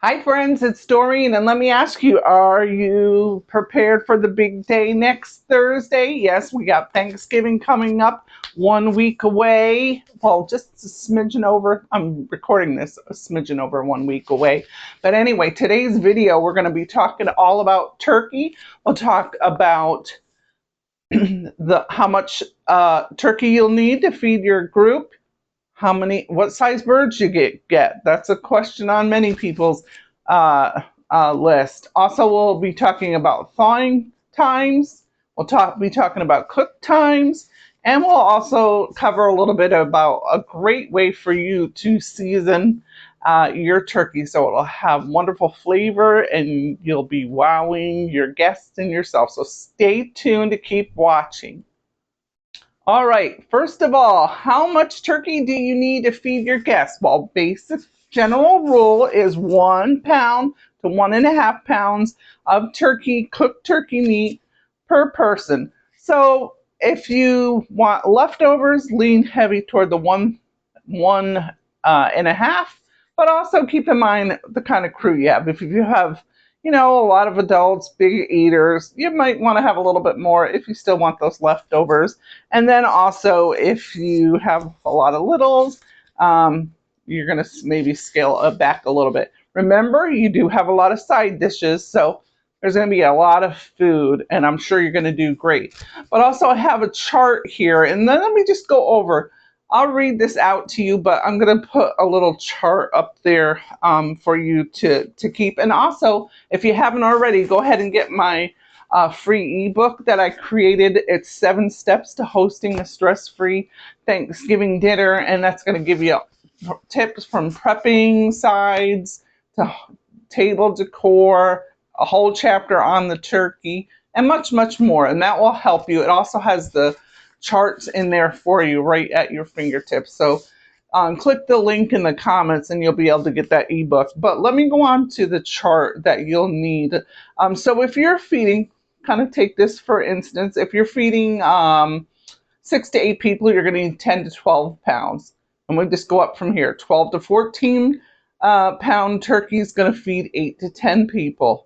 Hi friends, it's Doreen, and let me ask you, are you prepared for the big day next Thursday? Yes, we got Thanksgiving coming up 1 week away. Well, just a smidgen over. I'm recording this a smidgen over 1 week away. But anyway, today's video, we're going to be talking all about turkey. We'll talk about how much turkey you'll need to feed your group. What size birds you get? That's a question on many people's list. Also, we'll be talking about thawing times. Be talking about cook times, and we'll also cover a little bit about a great way for you to season your turkey so it'll have wonderful flavor and you'll be wowing your guests and yourself. So stay tuned to keep watching. All right, first of all, how much turkey do you need to feed your guests? Well, basic general rule is 1 pound to 1.5 pounds of cooked turkey meat per person. So if you want leftovers, lean heavy toward the one and a half, but also keep in mind the kind of crew you have. If you have a lot of adults, big eaters, you might want to have a little bit more if you still want those leftovers. And then also, if you have a lot of littles, you're going to maybe scale it back a little bit. Remember, you do have a lot of side dishes, so there's going to be a lot of food, and I'm sure you're going to do great. But also, I have a chart here, and then let me just go over. I'll read this out to you, but I'm going to put a little chart up there for you to keep. And also, if you haven't already, go ahead and get my free ebook that I created. It's 7 steps to hosting a stress-free Thanksgiving dinner, and that's going to give you tips from prepping sides to table decor, a whole chapter on the turkey, and much, much more. And that will help you. It also has the charts in there for you right at your fingertips. So click the link in the comments and you'll be able to get that ebook. But let me go on to the chart that you'll need. So if you're feeding, kind of take this for instance, if you're feeding 6 to 8 people, you're going to need 10 to 12 pounds. And we'll just go up from here. 12 to 14 pound turkey is going to feed 8 to 10 people.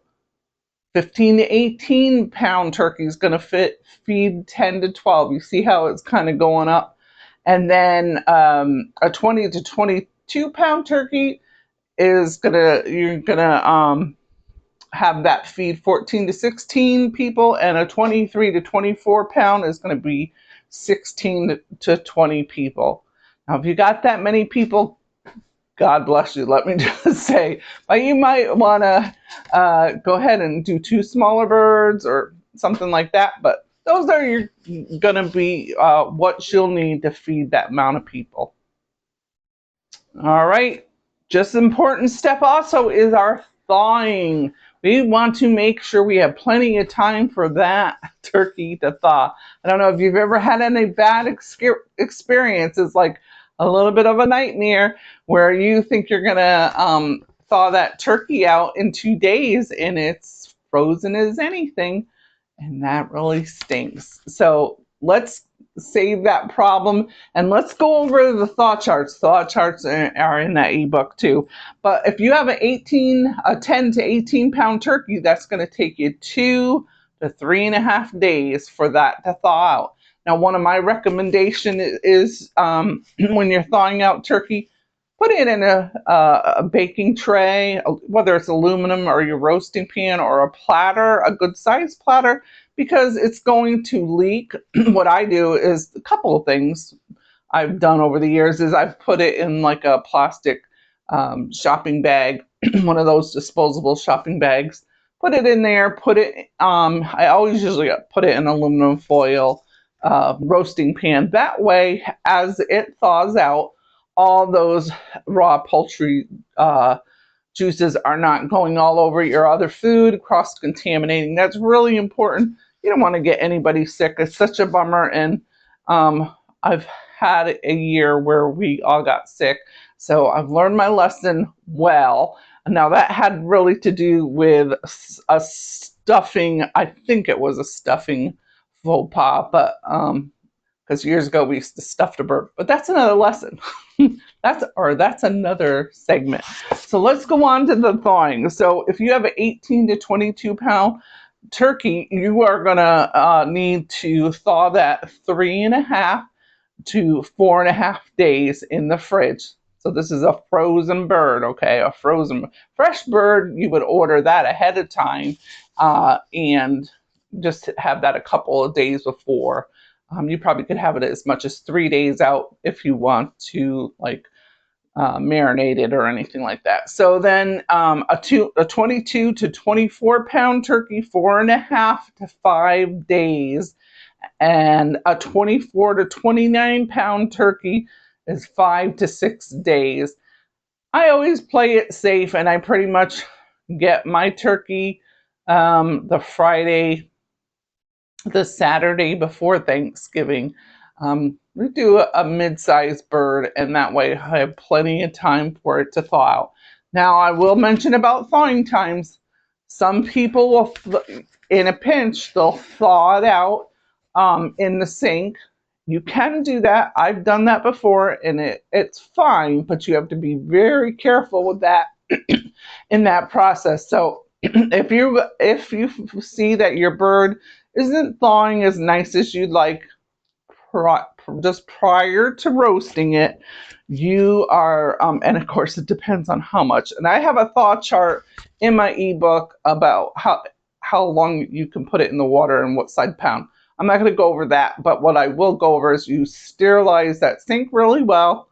15 to 18 pound turkey is going to feed 10 to 12. You see how it's kind of going up. And then a 20 to 22 pound turkey is you're gonna have that feed 14 to 16 people, and a 23 to 24 pound is going to be 16 to 20 people. Now, if you got that many people, God bless you, let me just say. But you might want to go ahead and do 2 smaller birds or something like that. But those are going to be what you'll need to feed that amount of people. All right. Just an important step also is our thawing. We want to make sure we have plenty of time for that turkey to thaw. I don't know if you've ever had any bad experiences, like a little bit of a nightmare where you think you're gonna thaw that turkey out in 2 days and it's frozen as anything, and that really stinks. So let's save that problem and let's go over the thaw charts. Thaw charts are in that ebook too. But if you have a 10 to 18 pound turkey, that's going to take you 2 to 3.5 days for that to thaw out. Now, one of my recommendations is when you're thawing out turkey, put it in a baking tray, whether it's aluminum or your roasting pan or a platter, a good sized platter, because it's going to leak. What I do is a couple of things I've done over the years is I've put it in like a plastic shopping bag, one of those disposable shopping bags. Put it in there, I always usually put it in aluminum foil roasting pan. That way, as it thaws out, all those raw poultry juices are not going all over your other food, cross-contaminating. That's really important. You don't want to get anybody sick. It's such a bummer. And I've had a year where we all got sick. So I've learned my lesson well. Now that had really to do with a stuffing. I think it was a stuffing faux pas, but because years ago we used to stuff a bird. But that's another lesson. That's another segment. So let's go on to the thawing. So if you have an 18 to 22 pound turkey, you are gonna need to thaw that 3.5 to 4.5 days in the fridge. So this is a frozen bird, okay? A frozen fresh bird, you would order that ahead of time and just have that a couple of days before. You probably could have it as much as 3 days out if you want to, like, marinate it or anything like that. So then a 22 to 24 pound turkey, 4.5 to 5 days, and a 24 to 29 pound turkey is 5 to 6 days. I always play it safe, and I pretty much get my turkey the Saturday before Thanksgiving. We do a mid-sized bird, and that way I have plenty of time for it to thaw out. Now, I will mention about thawing times. Some people will, in a pinch, they'll thaw it out in the sink. You can do that. I've done that before, and it's fine, but you have to be very careful with that in that process. So if you see that your bird isn't thawing as nice as you'd like just prior to roasting it, you are, and of course it depends on how much. And I have a thaw chart in my ebook about how long you can put it in the water and what side pound. I'm not going to go over that, but what I will go over is you sterilize that sink really well,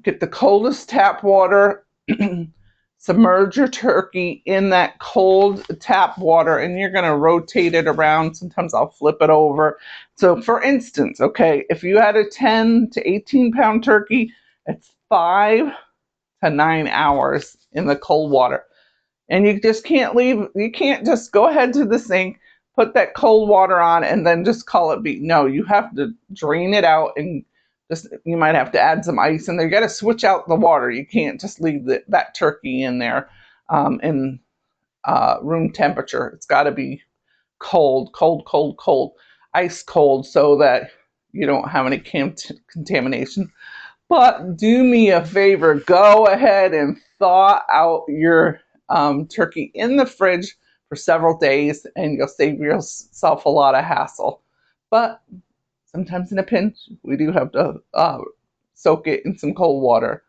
get the coldest tap water, submerge your turkey in that cold tap water, and you're going to rotate it around. Sometimes I'll flip it over. So for instance, okay, if you had a 10 to 18 pound turkey, it's 5 to 9 hours in the cold water. And you just can't leave, you can't just go ahead to the sink, put that cold water on, and then just call it be. No, you have to drain it out, and just, you might have to add some ice in there. You got to switch out the water. You can't just leave that turkey in there in room temperature. It's got to be cold, cold, cold, cold, ice cold, so that you don't have any contamination. But do me a favor, go ahead and thaw out your turkey in the fridge for several days, and you'll save yourself a lot of hassle. But sometimes in a pinch, we do have to soak it in some cold water.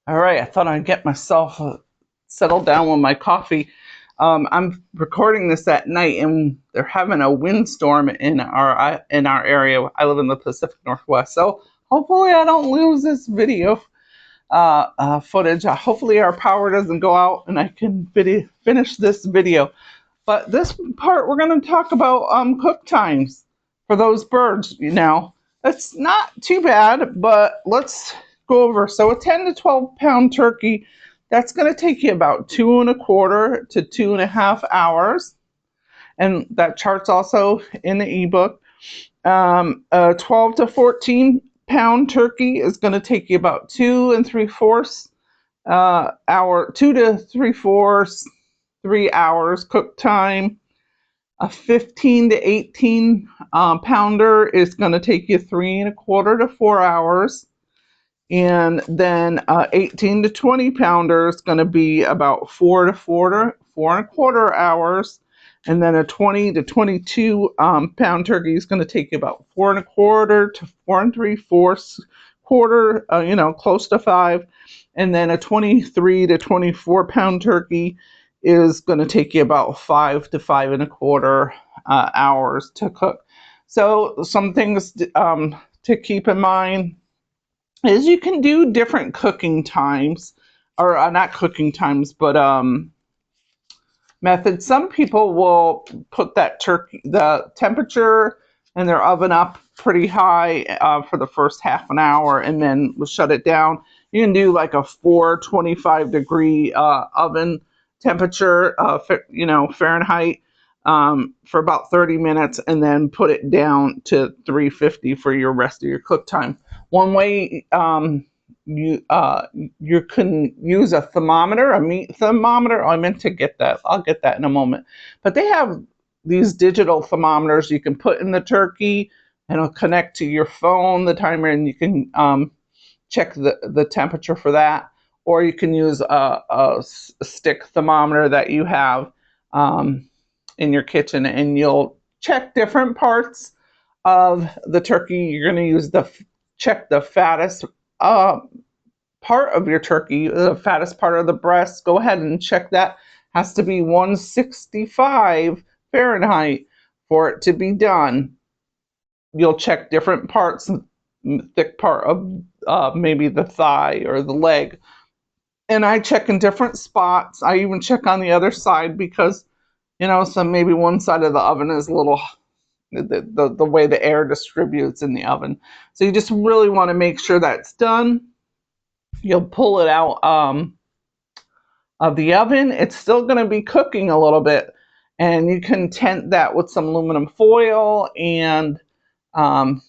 All right, I thought I'd get myself settled down with my coffee. I'm recording this at night, and they're having a windstorm in our area. I live in the Pacific Northwest, so hopefully I don't lose this video footage. Hopefully our power doesn't go out, and I can finish this video. But this part, we're going to talk about cook times for those birds. You know, it's not too bad, but let's go over. So a 10 to 12 pound turkey, that's going to take you about 2.25 to 2.5 hours. And that chart's also in the ebook. A 12 to 14 pound turkey is going to take you about 2 3/4 hour, 2 to 3/4, 3 hours cook time. A 15 to 18 pounder is going to take you 3.25 to 4 hours. And then 18 to 20 pounder is going to be about 4 to 4.25 hours. And then a 20 to 22 pound turkey is going to take you about 4.25 to 4 3/4 quarter, close to 5. And then a 23 to 24 pound turkey is going to take you about 5 to 5.25 hours to cook. So some things to keep in mind is you can do different cooking times, or not cooking times, but methods. Some people will put the temperature in their oven up pretty high for the first half an hour, and then we'll shut it down. You can do like a 425 degree oven temperature, Fahrenheit, for about 30 minutes, and then put it down to 350 for your rest of your cook time. One way you can use a thermometer, a meat thermometer. Oh, I meant to get that. I'll get that in a moment. But they have these digital thermometers you can put in the turkey, and it'll connect to your phone, the timer, and you can check the temperature for that. Or you can use a stick thermometer that you have in your kitchen, and you'll check different parts of the turkey. You're going to use check the fattest uh, part of your turkey, the fattest part of the breast. Go ahead and check that. Has to be 165 Fahrenheit for it to be done. You'll check different parts, thick part of maybe the thigh or the leg. And I check in different spots. I even check on the other side because, so maybe one side of the oven is a little, the way the air distributes in the oven. So you just really want to make sure that's done. You'll pull it out of the oven. It's still going to be cooking a little bit, and you can tent that with some aluminum foil and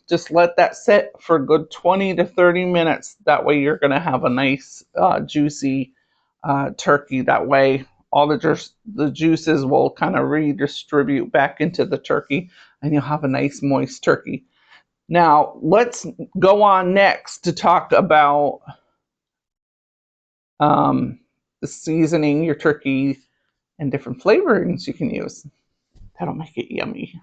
just let that sit for a good 20 to 30 minutes. That way you're going to have a nice juicy turkey. That way all the juices will kind of redistribute back into the turkey, and you'll have a nice moist turkey. Now let's go on next to talk about seasoning your turkey and different flavorings you can use. That'll make it yummy.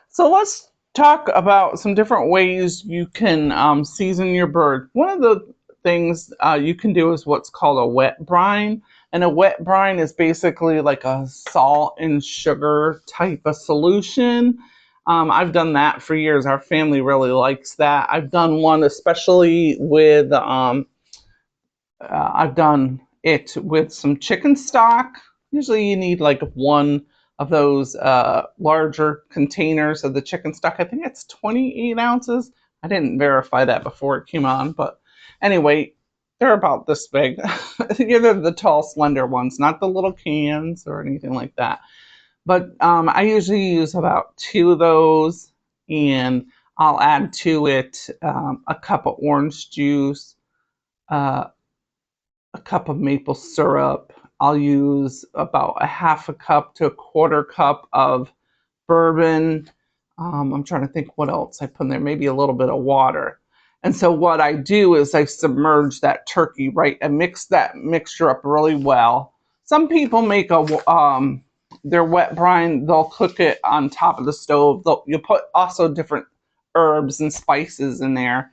So let's talk about some different ways you can season your bird. One of the things you can do is what's called a wet brine. And a wet brine is basically like a salt and sugar type of solution. I've done that for years. Our family really likes that. I've done one especially with, I've done it with some chicken stock. Usually you need like one of those larger containers of the chicken stock. I think it's 28 ounces. I didn't verify that before it came on, but anyway, they're about this big. They're the tall, slender ones, not the little cans or anything like that. But I usually use about 2 of those, and I'll add to it a cup of orange juice, a cup of maple syrup. I'll use about a half a cup to a quarter cup of bourbon. I'm trying to think what else I put in there, maybe a little bit of water. And so what I do is I submerge that turkey, right, and mix that mixture up really well. Some people make their wet brine, they'll cook it on top of the stove. You'll put also different herbs and spices in there,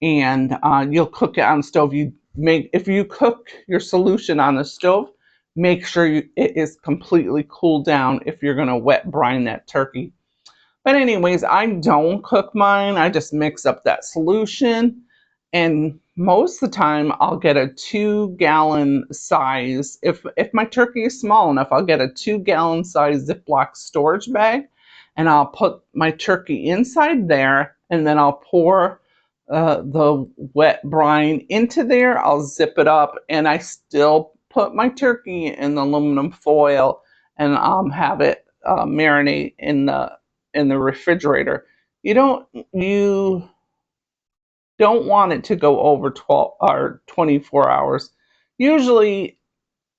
and you'll cook it on the stove. If you cook your solution on the stove, make sure it is completely cooled down if you're going to wet brine that turkey. But anyways, I don't cook mine. I just mix up that solution, and most of the time I'll get a 2-gallon size. If my turkey is small enough, I'll get a 2-gallon size Ziploc storage bag, and I'll put my turkey inside there, and then I'll pour the wet brine into there. I'll zip it up, and I still put my turkey in the aluminum foil and have it marinate in the refrigerator. You don't want it to go over 12 or 24 hours. Usually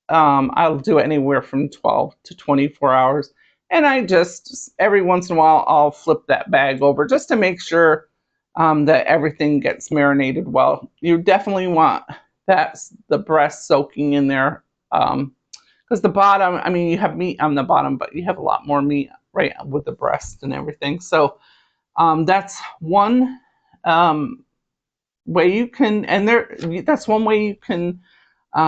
I'll do it anywhere from 12 to 24 hours. And I just, every once in a while, I'll flip that bag over just to make sure that everything gets marinated well. You definitely want the breast soaking in there, because the bottom, I mean, you have meat on the bottom, but you have a lot more meat right with the breast and everything. So that's one way you can, that's one way you can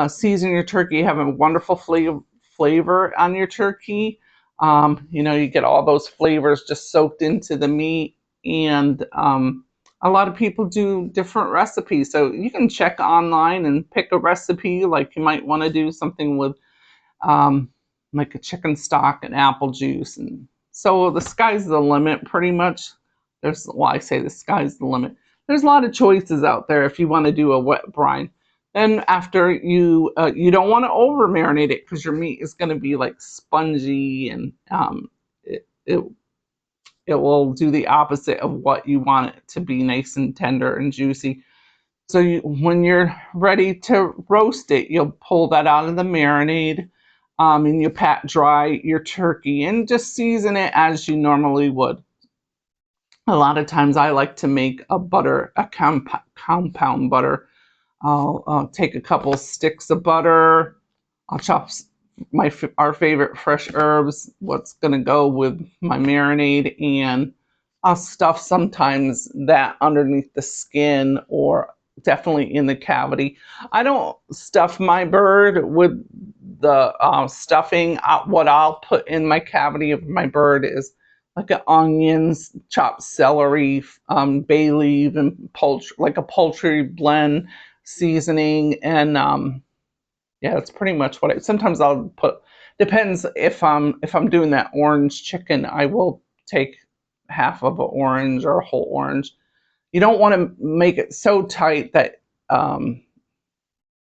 season your turkey. You have a wonderful flavor on your turkey. You get all those flavors just soaked into the meat, and a lot of people do different recipes. So you can check online and pick a recipe. Like you might want to do something with like a chicken stock and apple juice. And so the sky's the limit pretty much. I say the sky's the limit. There's a lot of choices out there if you want to do a wet brine. Then after you don't want to over marinate it, because your meat is going to be like spongy, and it will do the opposite of what you want it to be, nice and tender and juicy. So when you're ready to roast it, you'll pull that out of the marinade, and you pat dry your turkey and just season it as you normally would. A lot of times I like to make a butter, a compound butter. I'll take a couple sticks of butter. I'll chop our favorite fresh herbs, what's going to go with my marinade, and I'll stuff sometimes that underneath the skin or definitely in the cavity. I don't stuff my bird with the stuffing. What I'll put in my cavity of my bird is like onions, chopped celery, bay leaf, and like a poultry blend seasoning, and yeah, that's pretty much what sometimes I'll put. Depends if I'm doing that orange chicken, I will take half of an orange or a whole orange. You don't want to make it so tight that um,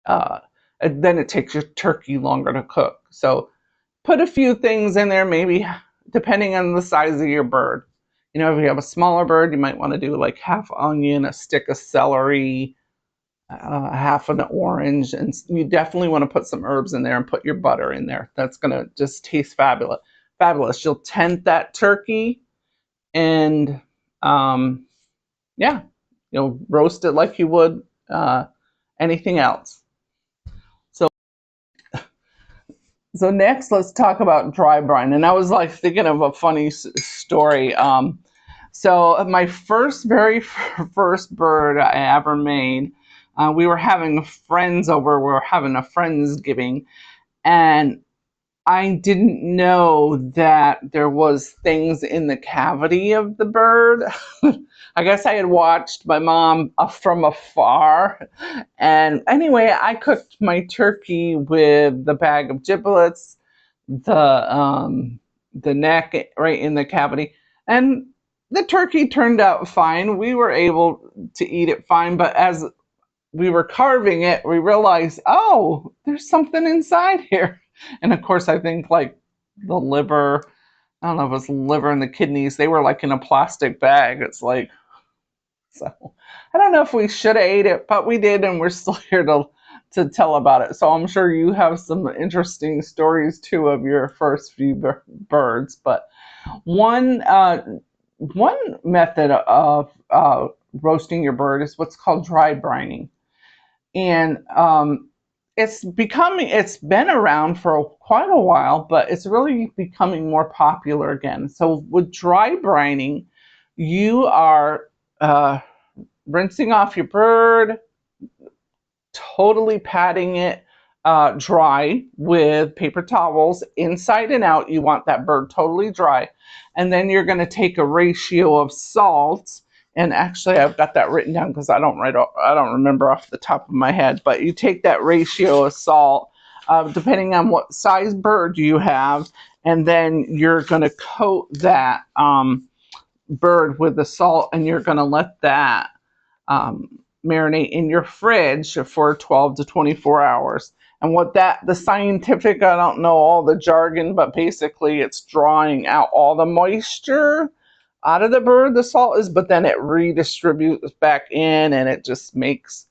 uh, then it takes your turkey longer to cook. So put a few things in there, maybe depending on the size of your bird. You know, if you have a smaller bird, you might want to do like half onion, a stick of celery, half an orange, and you definitely want to put some herbs in there and put your butter in there. That's gonna just taste fabulous. Fabulous. You'll tent that turkey, and yeah, you'll roast it like you would anything else. So, so next, let's talk about dry brine. And I was like thinking of a funny story. So my very first bird I ever made, we were having friends over. We were having a friendsgiving, and I didn't know that there was things in the cavity of the bird. I guess I had watched my mom from afar. And anyway, I cooked my turkey with the bag of giblets, the neck right in the cavity, and the turkey turned out fine. We were able to eat it fine, but as we were carving it, we realized, oh, there's something inside here. And of course, I think like the liver, I don't know if it was the liver and the kidneys, they were like in a plastic bag. It's like, so I don't know if we should have ate it, but we did, and we're still here to tell about it. So I'm sure you have some interesting stories too of your first few birds. But one one method of roasting your bird is what's called dry brining, and it's been around for quite a while, but it's really becoming more popular again. So with dry brining, you are rinsing off your bird, totally patting it dry with paper towels inside and out. You want that bird totally dry. And then you're going to take a ratio of salt. And actually, I've got that written down because I don't remember off the top of my head. But you take that ratio of salt, depending on what size bird you have, and then you're going to coat that bird with the salt, and you're going to let that marinate in your fridge for 12 to 24 hours. And the scientific, I don't know all the jargon, but basically it's drawing out all the moisture out of the bird, the salt is, but then it redistributes back in, and it just makes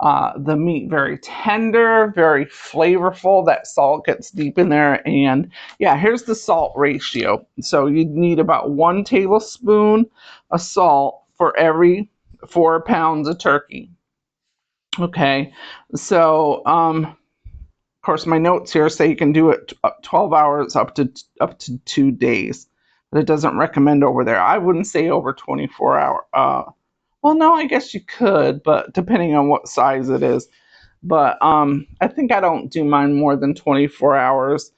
the meat very tender, very flavorful. That salt gets deep in there. And yeah, here's the salt ratio. So you need about 1 tablespoon of salt for every 4 pounds of turkey. Okay, so of course my notes here say you can do it 12 hours up to 2 days, but it doesn't recommend over there. I wouldn't say over 24 hour. Well, no, I guess you could, but depending on what size it is. But I think I don't do mine more than 24 hours.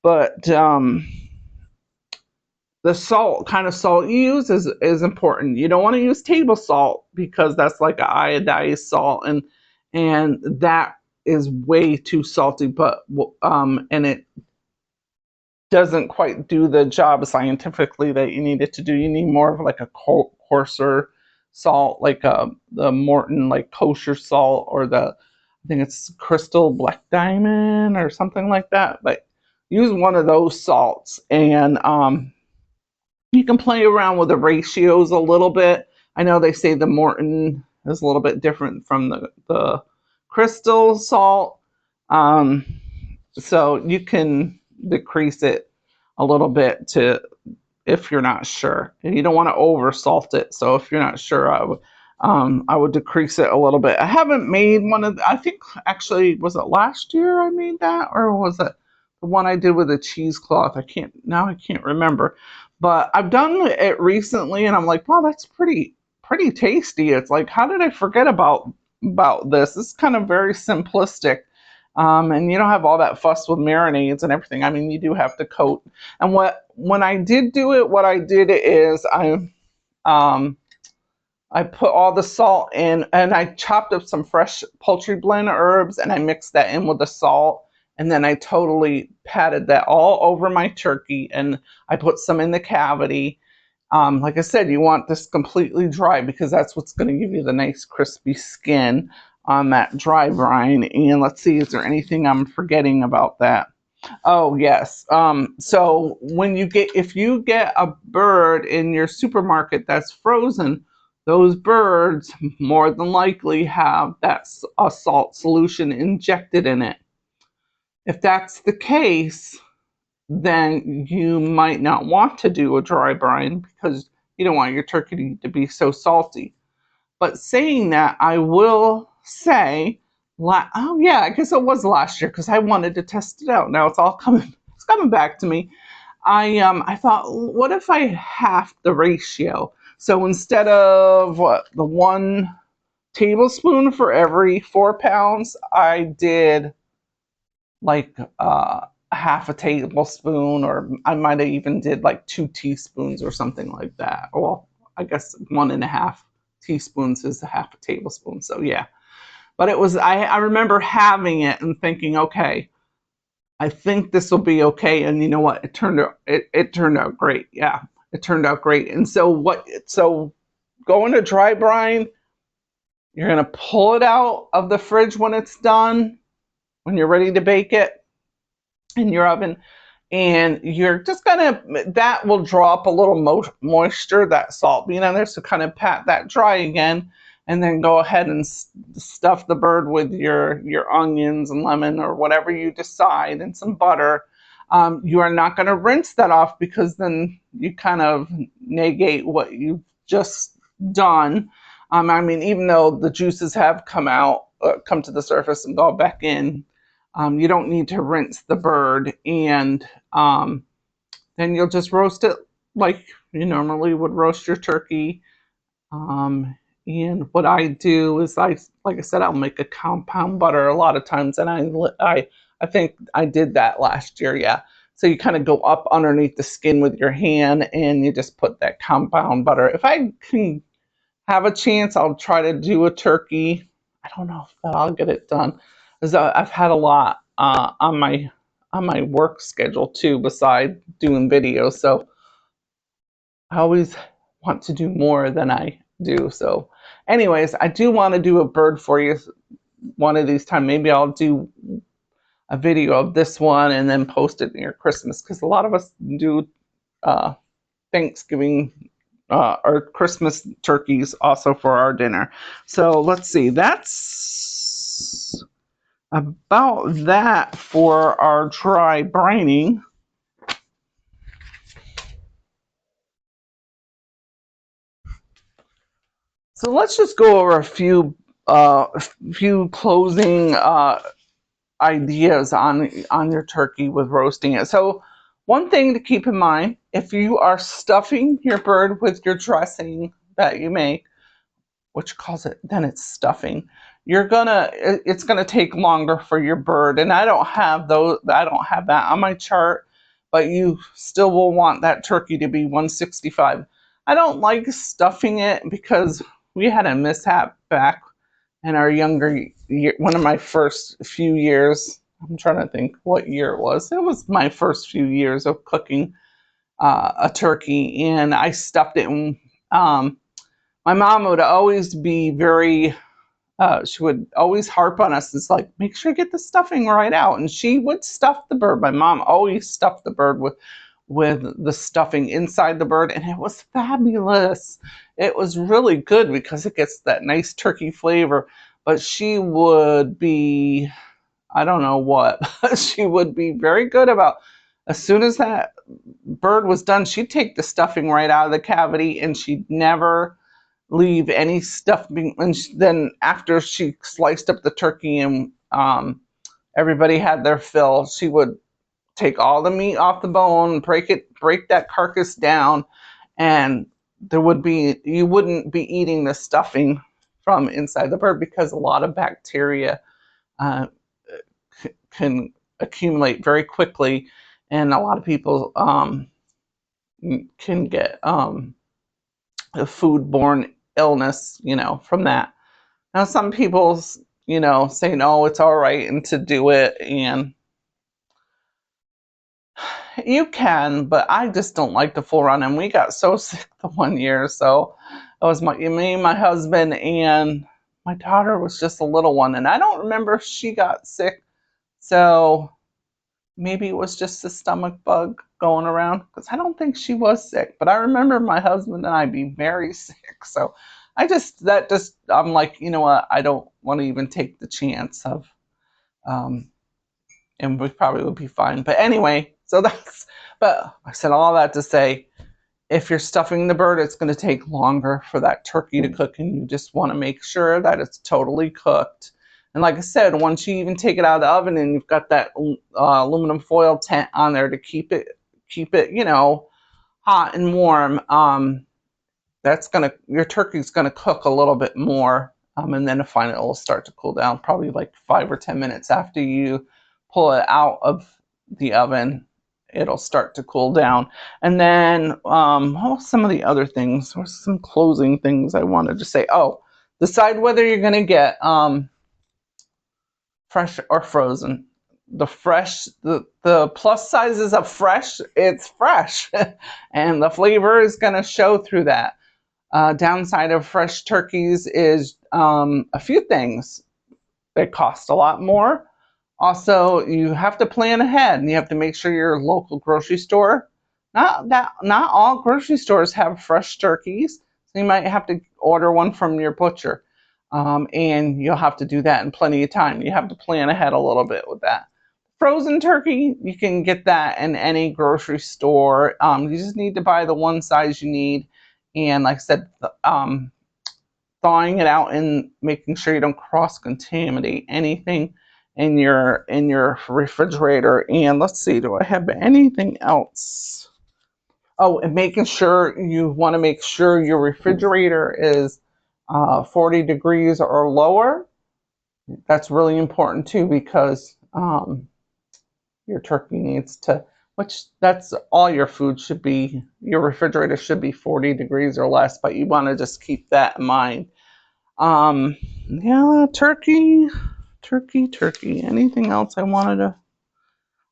But the kind of salt you use is important. You don't want to use table salt because that's like an iodized salt, and that is way too salty. But and it doesn't quite do the job scientifically that you need it to do. You need more of like a coarser salt, like the Morton like kosher salt, or I think it's Crystal Black Diamond or something like that. But use one of those salts, and you can play around with the ratios a little bit. I know they say the Morton is a little bit different from the crystal salt. So you can decrease it a little bit to if you're not sure. And you don't want to over salt it. So if you're not sure, I would decrease it a little bit. I haven't made one of I think actually was it last year I made that, or was it the one I did with a cheesecloth? I can't remember. But I've done it recently and I'm like, wow, that's pretty tasty. It's like, how did I forget about this? It's kind of very simplistic. And you don't have all that fuss with marinades and everything. I mean, you do have to coat. And when I did do it, what I did is um, I put all the salt in and I chopped up some fresh poultry blend herbs and I mixed that in with the salt. And then I totally patted that all over my turkey and I put some in the cavity. Like I said, you want this completely dry because that's what's going to give you the nice crispy skin on that dry brine. And let's see, is there anything I'm forgetting about that? Oh, yes. So if you get a bird in your supermarket that's frozen, those birds more than likely have a salt solution injected in it. If that's the case, then you might not want to do a dry brine because you don't want your turkey to be so salty. But saying that, I will say, oh yeah, I guess it was last year because I wanted to test it out. Now it's coming back to me. I thought, what if I half the ratio? So instead of the 1 tablespoon for every 4 pounds, I did like half a tablespoon, or I might have even did like 2 teaspoons or something like that. Well, I guess 1.5 teaspoons is a half a tablespoon. So yeah, but I remember having it and thinking, okay, I think this will be okay. And you know what? It turned out great. Yeah, it turned out great. And so going to dry brine, you're gonna pull it out of the fridge when it's done, when you're ready to bake it in your oven, and you're just gonna that will draw up a little moisture, that salt being in there, so kind of pat that dry again, and then go ahead and stuff the bird with your onions and lemon or whatever you decide, and some butter. You are not going to rinse that off because then you kind of negate what you've just done. I mean, even though the juices have come to the surface and go back in, you don't need to rinse the bird, and then you'll just roast it like you normally would roast your turkey. And what I do is like I said, I'll make a compound butter a lot of times, and I think I did that last year. Yeah. So you kind of go up underneath the skin with your hand, and you just put that compound butter. If I can have a chance, I'll try to do a turkey. I don't know if I'll get it done, because I've had a lot on my work schedule too, beside doing videos. So I always want to do more than I do. So, anyways, I do want to do a bird for you one of these times. Maybe I'll do a video of this one and then post it near Christmas, because a lot of us do Thanksgiving or Christmas turkeys also for our dinner. So let's see, that's about that for our dry brining. So let's just go over a few closing ideas on your turkey with roasting it. So one thing to keep in mind, if you are stuffing your bird with your dressing that you make, which calls it, then it's stuffing, it's gonna take longer for your bird. And I don't have that on my chart, but you still will want that turkey to be 165. I don't like stuffing it because we had a mishap back in our younger year, one of my first few years. I'm trying to think what year it was. It was my first few years of cooking a turkey, and I stuffed it. And my mom would always be very, she would always harp on us. It's like, make sure you get the stuffing right out. And she would stuff the bird. My mom always stuffed the bird with the stuffing inside the bird, and it was fabulous. It was really good because it gets that nice turkey flavor. But she would be, I don't know what, but she would be very good about, as soon as that bird was done, she'd take the stuffing right out of the cavity, and she'd never leave any stuffing. And then after she sliced up the turkey and everybody had their fill, she would take all the meat off the bone, break that carcass down, and you wouldn't be eating the stuffing from inside the bird, because a lot of bacteria uh, can accumulate very quickly, and a lot of people can get a foodborne illness, from that. Now, some people, say no, it's all right and to do it, and you can, but I just don't like the full run. And we got so sick the one year, so it was me, my husband, and my daughter was just a little one, and I don't remember if she got sick. So maybe it was just a stomach bug going around, because I don't think she was sick. But I remember my husband and I being very sick. So I'm like, you know what? I don't want to even take the chance of, and we probably would be fine. But anyway, but I said all that to say, if you're stuffing the bird, it's going to take longer for that turkey to cook, and you just want to make sure that it's totally cooked. And like I said, once you even take it out of the oven and you've got that aluminum foil tent on there to keep it, hot and warm, your turkey's gonna cook a little bit more, and then finally it will start to cool down, probably like 5 or 10 minutes after you pull it out of the oven. It'll start to cool down. And then some of the other things, or some closing things I wanted to say. Decide whether you're going to get fresh or frozen. The plus sizes of fresh, it's fresh. And the flavor is going to show through that. Downside of fresh turkeys is a few things. They cost a lot more. Also, you have to plan ahead, and you have to make sure your local grocery store. Not all grocery stores have fresh turkeys, so you might have to order one from your butcher, and you'll have to do that in plenty of time. You have to plan ahead a little bit with that. Frozen turkey, you can get that in any grocery store. You just need to buy the one size you need, and like I said, thawing it out and making sure you don't cross-contaminate anything in your refrigerator. And let's see, do I have anything else? And making sure you want to make sure your refrigerator is 40 degrees or lower. That's really important too, because your turkey needs to, that's all your food should be, your refrigerator should be 40 degrees or less, but you want to just keep that in mind. Yeah, turkey. Anything else I wanted to?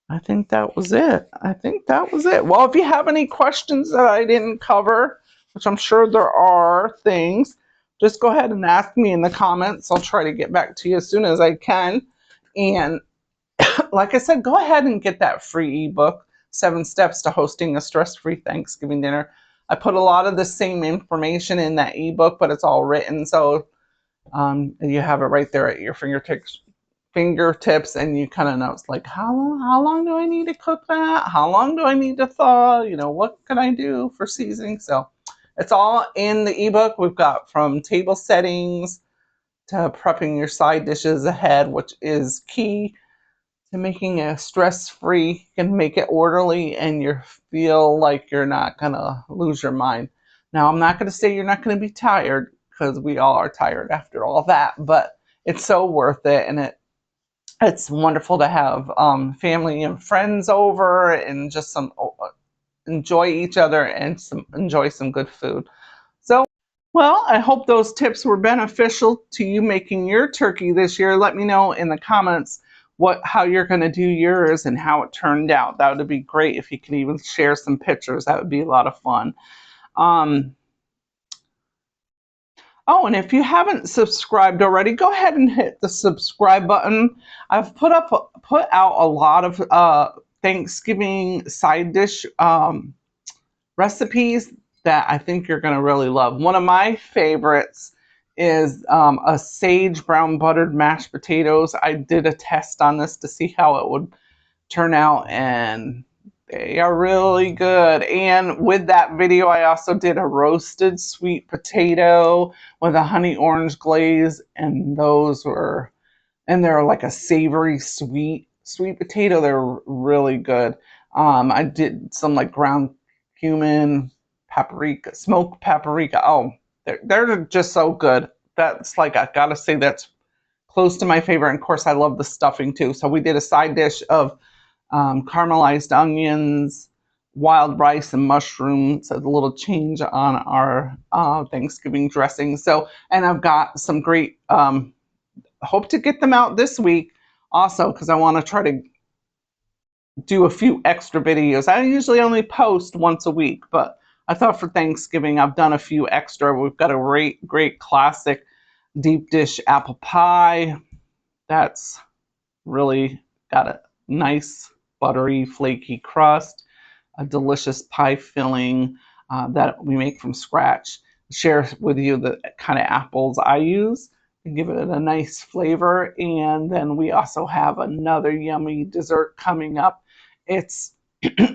I think that was it. Well, if you have any questions that I didn't cover, which I'm sure there are things, just go ahead and ask me in the comments. I'll try to get back to you as soon as I can. And like I said, go ahead and get that free ebook, 7 Steps to Hosting a Stress-Free Thanksgiving Dinner. I put a lot of the same information in that ebook, but it's all written, so you have it right there at your fingertips, and you kind of know, it's like, how long do I need to cook that? How long do I need to thaw? What can I do for seasoning? So it's all in the ebook. We've got from table settings to prepping your side dishes ahead, which is key to making it stress-free. You can make it orderly, and you feel like you're not gonna lose your mind. Now, I'm not gonna say you're not gonna be tired, because we all are tired after all that, but it's so worth it, and it's wonderful to have family and friends over, and just enjoy each other, and enjoy some good food. So, well, I hope those tips were beneficial to you making your turkey this year. Let me know in the comments how you're going to do yours and how it turned out. That would be great if you can even share some pictures. That would be a lot of fun. And if you haven't subscribed already, go ahead and hit the subscribe button. I've put out a lot of Thanksgiving side dish recipes that I think you're going to really love. One of my favorites is a sage brown buttered mashed potatoes. I did a test on this to see how it would turn out, and They are really good. And with that video, I also did a roasted sweet potato with a honey orange glaze, and those were, and they're like a savory sweet potato. They're really good. I did some like ground cumin, paprika, smoked paprika. Oh, they're just so good. That's like, I gotta say, that's close to my favorite. And of course, I love the stuffing too. So we did a side dish of caramelized onions, wild rice, and mushrooms. A little change on our Thanksgiving dressing. So, and I've got some great. Hope to get them out this week, also, because I want to try to do a few extra videos. I usually only post once a week, but I thought for Thanksgiving I've done a few extra. We've got a great classic deep dish apple pie. That's really got a nice buttery flaky crust, a delicious pie filling that we make from scratch. Share with you the kind of apples I use and give it a nice flavor. And then we also have another yummy dessert coming up. It's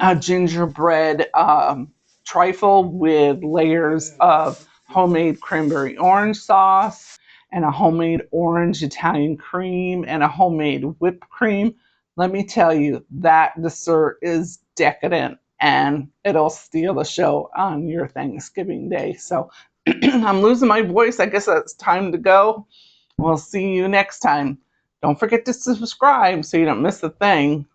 a gingerbread trifle with layers of homemade cranberry orange sauce and a homemade orange Italian cream and a homemade whipped cream. Let me tell you, that dessert is decadent and it'll steal the show on your Thanksgiving day. So I'm losing my voice. I guess it's time to go. We'll see you next time. Don't forget to subscribe so you don't miss a thing.